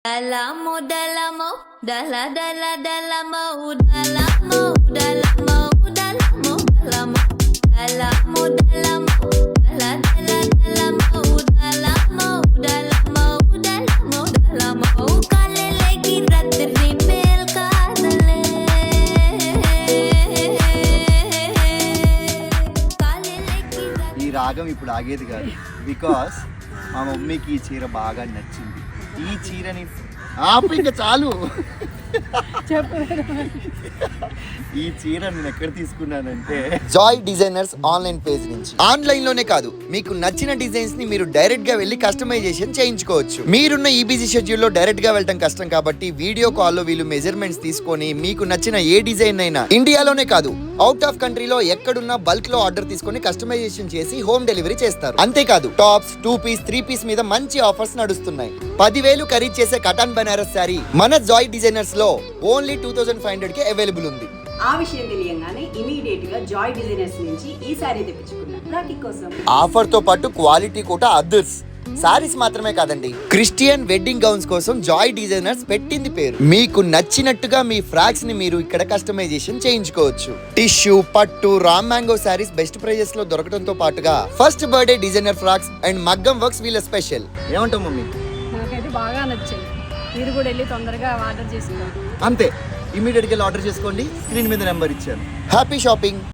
Dalamo, dalamo, dala, dala, dalamo, dalamo, dalamo, dalamo, dalamo, dalamo, dalamo, dala, dala, dalamo, dalamo, dalamo, dalamo, dalamo, kalele ki ratri mel kaadale, kalele ki ratri. ఈ రాగం ఇప్పుడు ఆగేది కాదు because మా మమ్మీకి ఈ చీర బాగా నచ్చింది. ఈ చీరని ఆపు ఇంకా చాలు. ఈ చీర నేను ఎక్కడ తీసుకున్నానంటే జాయ్ డిజైనర్స్ ఆన్లైన్ పేజ్ నుంచి. ఆన్లైన్ లోనే కాదు, మీకు నచ్చిన డిజైన్స్ ని మీరు డైరెక్ట్ గా వెళ్ళి కస్టమైజేషన్ చేయించుకోవచ్చు. మీరున్న ఈ బిజీ షెడ్యూల్ లో డైరెక్ట్ గా వెళ్ళడం కష్టం కాబట్టి వీడియో కాల్ లో వీళ్ళు మెజర్మెంట్స్ తీసుకొని మీకు నచ్చిన ఏ డిజైన్ అయినా ఇండియాలోనే కాదు అవుట్ ఆఫ్ కంట్రీలో ఎక్కడున్నా బల్క్ లో ఆర్డర్ తీసుకొని కస్టమైజేషన్ చేసి హోమ్ డెలివరీ చేస్తారు. అంతేకాదు టాప్స్, 2 పీస్, 3 పీస్ మీద మంచి ఆఫర్స్ నడుస్తున్నాయి. 10,000 ఖరీదు చేసే కటాన్ బనారస్ శారీ మన జాయ్ డిజైనర్స్ లో ఓన్లీ 2,500 కి అవైలబుల్ ఉంది. ఆ విషయం తెలియంగానే ఇమీడియట్ గా జాయ్ డిజైనర్స్ నుంచి ఈ సారీ తెప్పించుకున్నాను రాఖీ కోసం. ఆఫర్ తో పాటు క్వాలిటీ కూడా అదర్స్. సారీస్ మాత్రమే కాదండి, క్రిస్టియన్ వెడ్డింగ్ గౌన్స్ కోసం జాయ్ డిజైనర్స్ పెట్టింది పేరు. మీకు నచ్చినట్టుగా మీ ఫ్రాక్స్ ని మీరు ఇక్కడ కస్టమైజేషన్ చేయించుకోవచ్చు. టిష్యూ, పట్టు, Ram mango saris best prices లో దొరకడంతో పాటుగా first birthday designer frocks and మగ్గం వర్క్స్ వీళ్ళ స్పెషల్. ఏమంటావు మమ్మీ? నాకైతే బాగా నచ్చాయి. మీరు కూడా వెళ్ళి తొందరగా ఆర్డర్ చేసుకోండి. అంతే, ఇమీడియట్ గా ఆర్డర్ చేసుకోండి. స్క్రీన్ మీద నెంబర్ ఇచ్చాను. Happy shopping.